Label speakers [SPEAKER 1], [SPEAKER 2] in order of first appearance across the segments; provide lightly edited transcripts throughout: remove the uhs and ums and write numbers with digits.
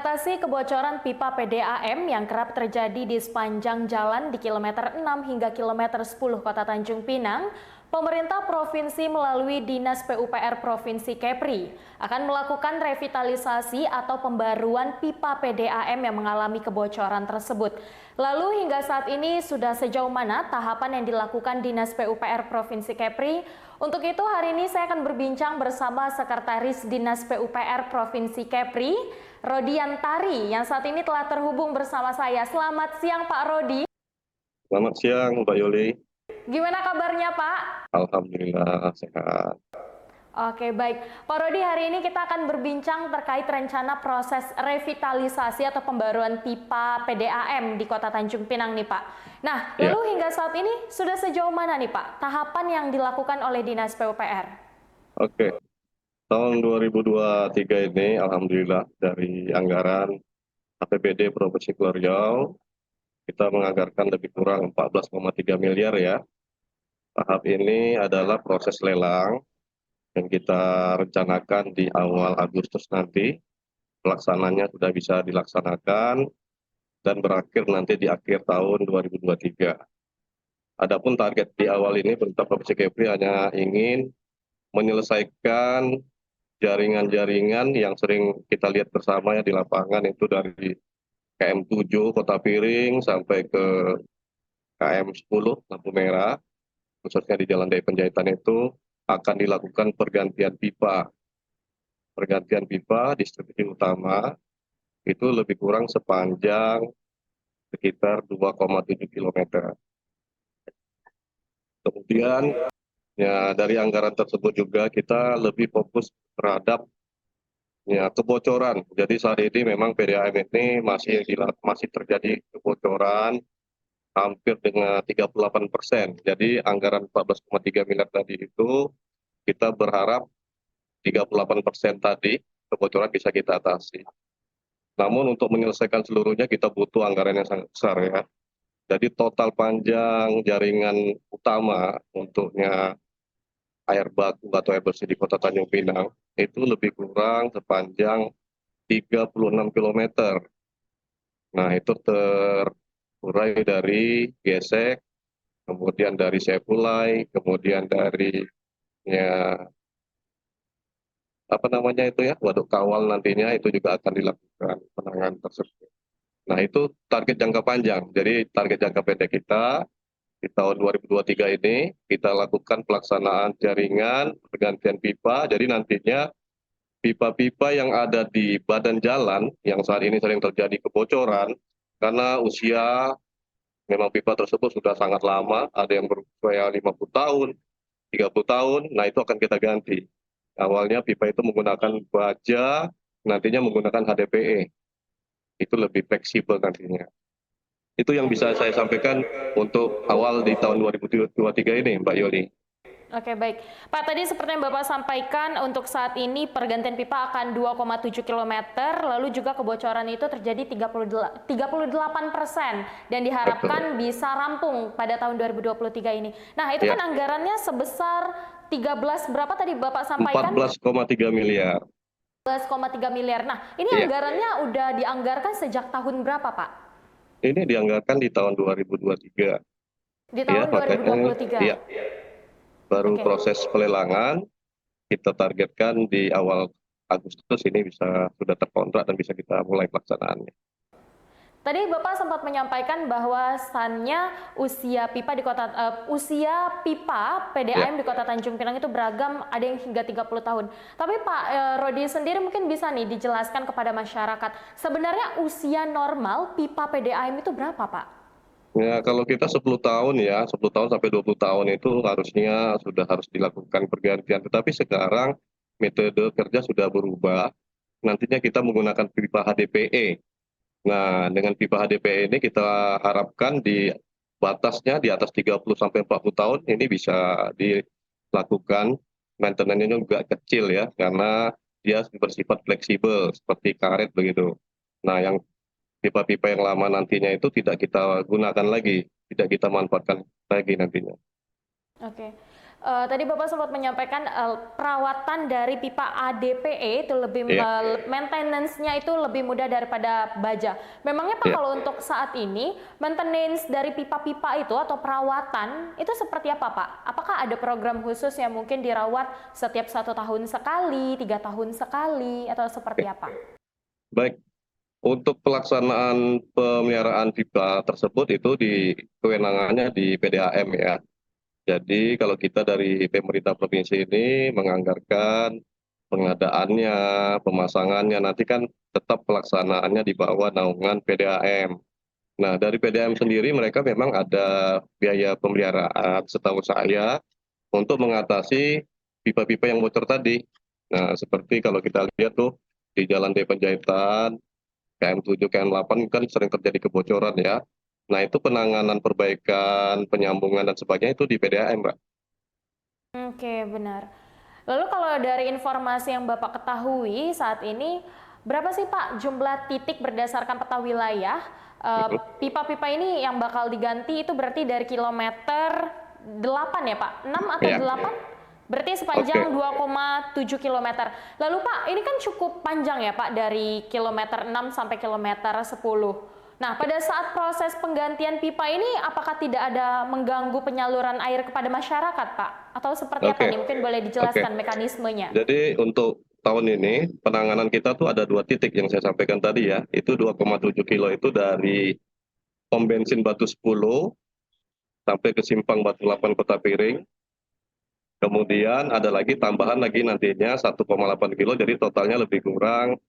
[SPEAKER 1] Mengatasi kebocoran pipa PDAM yang kerap terjadi di sepanjang jalan di kilometer 6 hingga kilometer 10 Kota Tanjung Pinang, pemerintah provinsi melalui Dinas PUPR Provinsi Kepri akan melakukan revitalisasi atau pembaruan pipa PDAM yang mengalami kebocoran tersebut. Lalu hingga saat ini sudah sejauh mana tahapan yang dilakukan Dinas PUPR Provinsi Kepri? Untuk itu hari ini saya akan berbincang bersama Sekretaris Dinas PUPR Provinsi Kepri, Rodiantari, yang saat ini telah terhubung bersama saya. Selamat siang Pak Rodi.
[SPEAKER 2] Selamat siang Mbak Yuli.
[SPEAKER 1] Gimana kabarnya Pak?
[SPEAKER 2] Alhamdulillah sehat.
[SPEAKER 1] Oke baik, Pak Rodi, hari ini kita akan berbincang terkait rencana proses revitalisasi atau pembaruan pipa PDAM di Kota Tanjung Pinang nih Pak. Nah,
[SPEAKER 2] Ya,
[SPEAKER 1] lalu hingga saat ini sudah sejauh mana nih Pak tahapan yang dilakukan oleh Dinas PUPR?
[SPEAKER 2] oke. Tahun 2023 ini Alhamdulillah dari anggaran APBD Provinsi Riau kita menganggarkan lebih kurang 14,3 miliar ya. Tahap ini adalah proses lelang yang kita rencanakan di awal Agustus nanti. Pelaksananya sudah bisa dilaksanakan dan berakhir nanti di akhir tahun 2023. Adapun target di awal ini pemerintah Provinsi Kepri hanya ingin menyelesaikan jaringan-jaringan yang sering kita lihat bersama ya di lapangan itu dari KM7 Kota Piring sampai ke KM10 Lampu Merah, khususnya di Jalan Daya Penjahitan itu akan dilakukan pergantian pipa. Pergantian pipa distribusi utama itu lebih kurang sepanjang sekitar 2,7 kilometer. Kemudian ya dari anggaran tersebut juga kita lebih fokus terhadap ya, kebocoran. Jadi saat ini memang PDAM ini masih terjadi kebocoran hampir dengan 38%. Jadi anggaran 14,3 miliar tadi itu kita berharap 38% tadi kebocoran bisa kita atasi. Namun untuk menyelesaikan seluruhnya kita butuh anggaran yang sangat besar ya. Jadi total panjang jaringan utama untuknya air baku atau air bersih di Kota Tanjung Pinang itu lebih kurang sepanjang 36 kilometer. Nah, itu terurai dari Gesek, kemudian dari Sepulai, kemudian dari ya apa namanya itu ya, Waduk Kawal nantinya itu juga akan dilakukan penanganan tersebut. Nah, itu target jangka panjang. Jadi target jangka pendek kita di tahun 2023 ini kita lakukan pelaksanaan jaringan pergantian pipa. Jadi nantinya pipa-pipa yang ada di badan jalan yang saat ini sering terjadi kebocoran karena usia memang pipa tersebut sudah sangat lama, ada yang berusia 50 tahun, 30 tahun, nah itu akan kita ganti. Awalnya pipa itu menggunakan baja, nantinya menggunakan HDPE, itu lebih fleksibel nantinya. Itu yang bisa saya sampaikan untuk awal di tahun 2023 ini, Mbak Yoli.
[SPEAKER 1] Oke baik, Pak, tadi seperti yang Bapak sampaikan untuk saat ini pergantian pipa akan 2,7 kilometer, lalu juga kebocoran itu terjadi 38% dan
[SPEAKER 2] Betul.
[SPEAKER 1] diharapkan bisa rampung pada tahun 2023 ini. Nah, itu
[SPEAKER 2] Ya,
[SPEAKER 1] kan anggarannya sebesar 13 berapa tadi Bapak sampaikan?
[SPEAKER 2] 14,3 miliar.
[SPEAKER 1] 11,3 miliar. Nah, ini
[SPEAKER 2] Iya,
[SPEAKER 1] anggarannya udah dianggarkan sejak tahun berapa, Pak?
[SPEAKER 2] ini dianggarkan di tahun 2023.
[SPEAKER 1] Di
[SPEAKER 2] Ya,
[SPEAKER 1] tahun
[SPEAKER 2] makanya
[SPEAKER 1] 2023.
[SPEAKER 2] ya baru
[SPEAKER 1] Oke.
[SPEAKER 2] proses pelelangan kita targetkan di awal Agustus ini bisa sudah terkontrak dan bisa kita mulai pelaksanaannya.
[SPEAKER 1] Tadi Bapak sempat menyampaikan bahwasannya usia pipa
[SPEAKER 2] Ya,
[SPEAKER 1] PDAM di Kota Tanjung Pinang itu beragam, ada yang hingga 30 tahun. Tapi Pak Rodi sendiri mungkin bisa nih dijelaskan kepada masyarakat, sebenarnya usia normal pipa PDAM itu berapa, Pak?
[SPEAKER 2] ya kalau kita 10 tahun ya, 10 tahun sampai 20 tahun itu harusnya sudah harus dilakukan pergantian. Tetapi sekarang metode kerja sudah berubah. Nantinya kita menggunakan pipa HDPE. Nah, dengan pipa HDPE ini kita harapkan di batasnya di atas 30 sampai 40 tahun ini bisa dilakukan maintenance-nya juga kecil ya karena dia bersifat fleksibel seperti karet begitu. Nah, yang pipa-pipa yang lama nantinya itu tidak kita gunakan lagi, tidak kita manfaatkan lagi nantinya.
[SPEAKER 1] Oke. Tadi Bapak sempat menyampaikan perawatan dari pipa ADPE itu lebih
[SPEAKER 2] Iya,
[SPEAKER 1] maintenance-nya itu lebih mudah daripada baja. Memangnya Pak
[SPEAKER 2] iya.
[SPEAKER 1] kalau untuk saat ini maintenance dari pipa-pipa itu atau perawatan itu seperti apa Pak? Apakah ada program khusus yang mungkin dirawat setiap 1 tahun sekali, 3 tahun sekali, atau seperti apa?
[SPEAKER 2] Baik, untuk pelaksanaan pemeliharaan pipa tersebut itu di kewenangannya di PDAM ya. Jadi kalau kita dari pemerintah provinsi ini menganggarkan pengadaannya, pemasangannya, nanti kan tetap pelaksanaannya di bawah naungan PDAM. Nah, dari PDAM sendiri mereka memang ada biaya pemeliharaan setahu saya untuk mengatasi pipa-pipa yang bocor tadi. Nah, seperti kalau kita lihat tuh di Jalan D Penjahitan, KM7, KM8 kan sering terjadi kebocoran ya. Nah, itu penanganan perbaikan, penyambungan dan sebagainya itu di PDAM, Mbak.
[SPEAKER 1] Oke, benar. Lalu kalau dari informasi yang Bapak ketahui saat ini, berapa sih Pak jumlah titik berdasarkan peta wilayah? Pipa-pipa ini yang bakal diganti itu berarti dari kilometer 8 ya Pak? 6 atau
[SPEAKER 2] Ya,
[SPEAKER 1] 8? Berarti
[SPEAKER 2] oke.
[SPEAKER 1] sepanjang 2,7 kilometer. Lalu Pak, ini kan cukup panjang ya Pak dari kilometer 6 sampai kilometer 10. Nah, pada saat proses penggantian pipa ini, apakah tidak ada mengganggu penyaluran air kepada masyarakat, Pak? Atau seperti apa
[SPEAKER 2] Oke,
[SPEAKER 1] nih? Mungkin boleh
[SPEAKER 2] oke.
[SPEAKER 1] dijelaskan mekanismenya.
[SPEAKER 2] Jadi untuk tahun ini penanganan kita tuh ada 2 titik yang saya sampaikan tadi ya. Itu 2,7 kilo itu dari pom bensin Batu 10 sampai ke simpang Batu 8 Kota Piring. Kemudian ada lagi tambahan lagi nantinya 1,8 kilo, jadi totalnya lebih kurang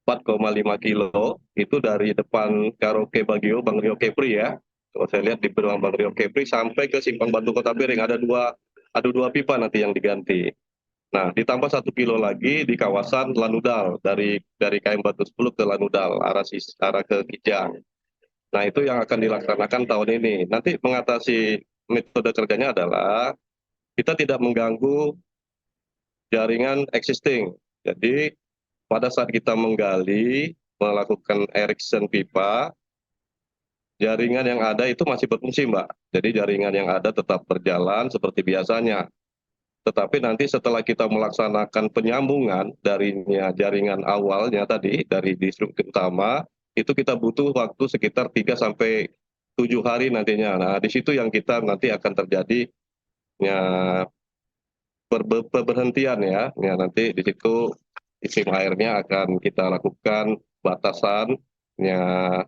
[SPEAKER 2] 4,5 kilo. Itu dari depan karaoke Bagio, Bang Rio Kepri ya. Kalau saya lihat di belakang Bang Rio Kepri sampai ke simpang Batu Kota Piring ada dua pipa nanti yang diganti. Nah, ditambah 1 kilo lagi di kawasan Lanudal dari KM Batu 10 ke Lanudal arah ke Kijang. Nah, itu yang akan dilaksanakan tahun ini. Nanti mengatasi metode kerjanya adalah kita tidak mengganggu jaringan existing. Jadi pada saat kita menggali, melakukan erection pipa, jaringan yang ada itu masih berfungsi, Mbak. Jadi jaringan yang ada tetap berjalan seperti biasanya. Tetapi nanti setelah kita melaksanakan penyambungan darinya jaringan awalnya tadi dari distrik utama, itu kita butuh waktu sekitar 3 sampai 7 hari nantinya. Nah, di situ yang kita nanti akan terjadi ya, berhentian ya. Ya nanti di situ isi airnya akan kita lakukan batasan ya,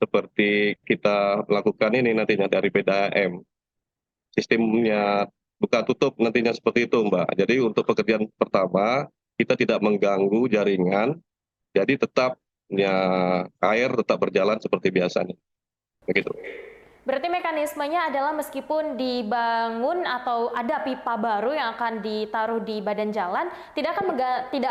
[SPEAKER 2] seperti kita lakukan ini nantinya dari PDAM. Sistemnya buka tutup nantinya seperti itu, Mbak. Jadi untuk pekerjaan pertama, kita tidak mengganggu jaringan, jadi tetap ya air tetap berjalan seperti biasanya. Begitu.
[SPEAKER 1] Berarti mekanismenya adalah meskipun dibangun atau ada pipa baru yang akan ditaruh di badan jalan, tidak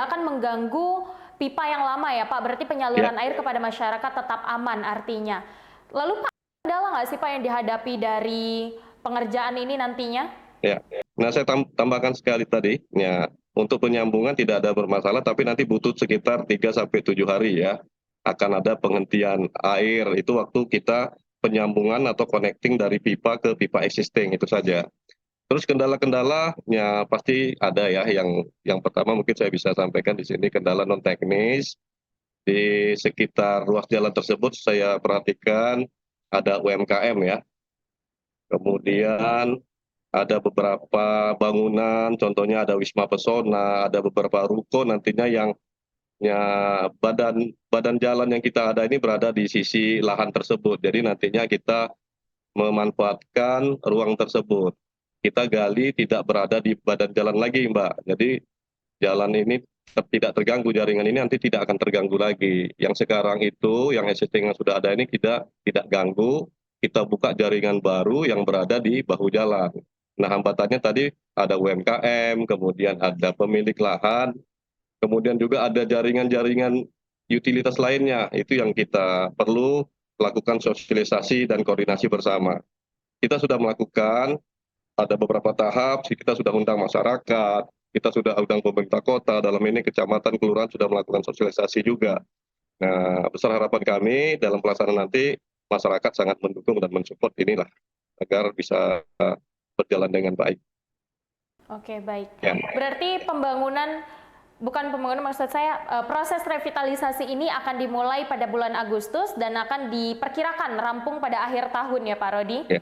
[SPEAKER 1] akan mengganggu pipa yang lama ya Pak. Berarti
[SPEAKER 2] Ya,
[SPEAKER 1] penyaluran air kepada masyarakat tetap aman artinya. Lalu Pak, kendala nggak sih Pak yang dihadapi dari pengerjaan ini nantinya?
[SPEAKER 2] ya. Nah, saya tambahkan sekali tadi, ya, untuk penyambungan tidak ada bermasalah, tapi nanti butuh sekitar 3 sampai 7 hari ya. Akan ada penghentian air, itu waktu kita penyambungan atau connecting dari pipa ke pipa existing, itu saja. Terus kendala-kendala ya pasti ada ya, yang pertama mungkin saya bisa sampaikan di sini kendala non teknis di sekitar ruas jalan tersebut saya perhatikan ada UMKM ya. Kemudian ada beberapa bangunan, contohnya ada Wisma Pesona, ada beberapa ruko nantinya yang ya, badan badan jalan yang kita ada ini berada di sisi lahan tersebut. Jadi nantinya kita memanfaatkan ruang tersebut. Kita gali tidak berada di badan jalan lagi, Mbak. Jadi jalan ini tidak terganggu, jaringan ini nanti tidak akan terganggu lagi. Yang sekarang itu, yang existing yang sudah ada ini tidak ganggu, kita buka jaringan baru yang berada di bahu jalan. Nah, hambatannya tadi ada UMKM, kemudian ada pemilik lahan, kemudian juga ada jaringan-jaringan utilitas lainnya. Itu yang kita perlu lakukan sosialisasi dan koordinasi bersama. Kita sudah melakukan, ada beberapa tahap, kita sudah undang masyarakat, kita sudah undang pemerintah kota, dalam ini kecamatan, kelurahan sudah melakukan sosialisasi juga. Nah, besar harapan kami dalam pelaksanaan nanti masyarakat sangat mendukung dan mensupport inilah agar bisa berjalan dengan baik.
[SPEAKER 1] Oke, baik.
[SPEAKER 2] Ya.
[SPEAKER 1] Berarti maksud saya proses revitalisasi ini akan dimulai pada bulan Agustus dan akan diperkirakan rampung pada akhir tahun ya Pak Rodi?
[SPEAKER 2] Ya.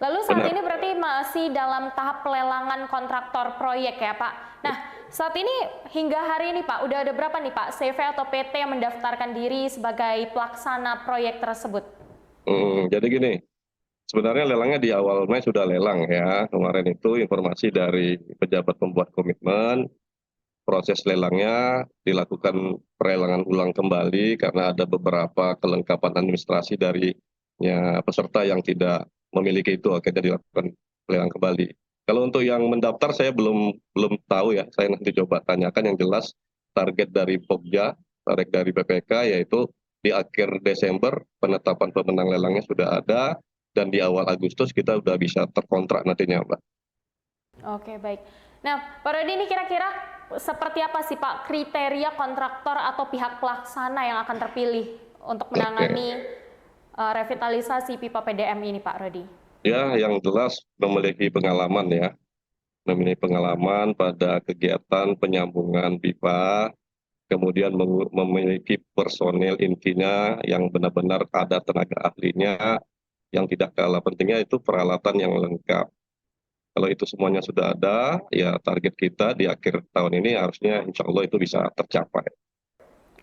[SPEAKER 1] Lalu saat
[SPEAKER 2] Benar.
[SPEAKER 1] ini berarti masih dalam tahap pelelangan kontraktor proyek ya Pak? Nah, saat ini hingga hari ini Pak, udah ada berapa nih Pak CV atau PT yang mendaftarkan diri sebagai pelaksana proyek tersebut?
[SPEAKER 2] Jadi gini, sebenarnya lelangnya di awal Mei sudah lelang ya. Kemarin itu informasi dari pejabat pembuat komitmen, proses lelangnya dilakukan perelangan ulang kembali karena ada beberapa kelengkapan administrasi dari peserta yang tidak memiliki itu, akhirnya dilakukan lelang kembali. Kalau untuk yang mendaftar saya belum tahu ya, saya nanti coba tanyakan. Yang jelas target dari Pokja, target dari BPK yaitu di akhir Desember penetapan pemenang lelangnya sudah ada dan di awal Agustus kita sudah bisa terkontrak nantinya, Mbak.
[SPEAKER 1] Oke, baik. Nah, Pak Rodi, ini kira-kira seperti apa sih Pak kriteria kontraktor atau pihak pelaksana yang akan terpilih untuk menangani revitalisasi pipa PDM ini Pak Rodi?
[SPEAKER 2] Ya, yang jelas memiliki pengalaman ya, memiliki pengalaman pada kegiatan penyambungan pipa, kemudian memiliki personil intinya yang benar-benar ada tenaga ahlinya, yang tidak kalah pentingnya itu peralatan yang lengkap. Kalau itu semuanya sudah ada, ya target kita di akhir tahun ini harusnya insya Allah itu bisa tercapai.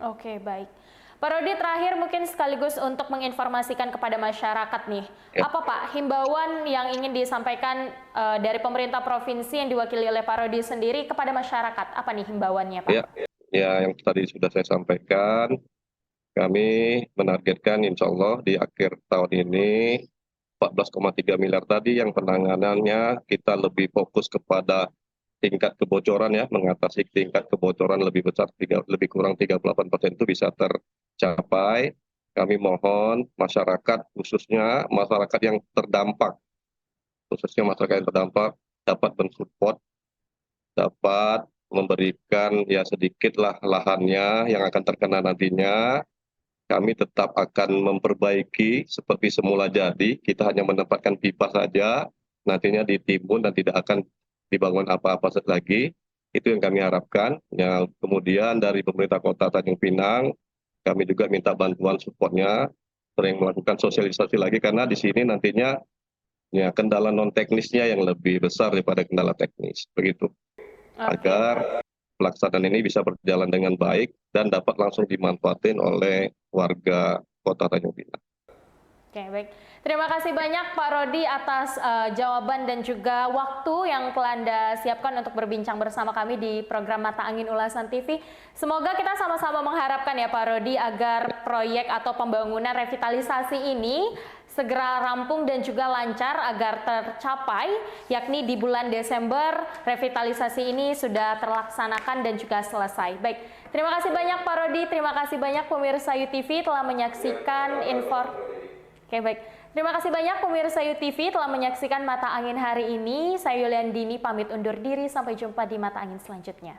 [SPEAKER 1] Oke, baik. Pak Rodi, terakhir mungkin sekaligus untuk menginformasikan kepada masyarakat nih,
[SPEAKER 2] Ya.
[SPEAKER 1] apa Pak himbauan yang ingin disampaikan dari pemerintah provinsi yang diwakili oleh Pak Rodi sendiri kepada masyarakat? Apa nih himbauannya Pak?
[SPEAKER 2] Ya, yang tadi sudah saya sampaikan, kami menargetkan insya Allah di akhir tahun ini 14,3 miliar tadi yang penanganannya kita lebih fokus kepada tingkat kebocoran ya, mengatasi tingkat kebocoran lebih besar, lebih kurang 38% itu bisa tercapai. Kami mohon masyarakat, khususnya masyarakat yang terdampak, dapat mensupport, dapat memberikan ya sedikitlah lahannya yang akan terkena nantinya. Kami tetap akan memperbaiki seperti semula jadi, kita hanya menempatkan pipa saja, nantinya ditimbun dan tidak akan dibangun apa-apa lagi. Itu yang kami harapkan. Ya, kemudian dari pemerintah kota Tanjung Pinang, kami juga minta bantuan supportnya, sering melakukan sosialisasi lagi, karena di sini nantinya ya kendala non teknisnya yang lebih besar daripada kendala teknis. Begitu. Agar pelaksanaan ini bisa berjalan dengan baik dan dapat langsung dimanfaatin oleh warga Kota Tanjung Pinang.
[SPEAKER 1] Oke, baik. Terima kasih banyak Pak Rodi atas jawaban dan juga waktu yang telah Anda siapkan untuk berbincang bersama kami di program Mata Angin Ulasan TV. Semoga kita sama-sama mengharapkan ya Pak Rodi agar proyek atau pembangunan revitalisasi ini segera rampung dan juga lancar agar tercapai, yakni di bulan Desember revitalisasi ini sudah terlaksanakan dan juga selesai. Baik, terima kasih banyak Pak Rodi, terima kasih banyak pemirsa UTV telah menyaksikan Oke, baik. Terima kasih banyak pemirsa UTV telah menyaksikan Mata Angin hari ini. Saya Yuliandini pamit undur diri, sampai jumpa di Mata Angin selanjutnya.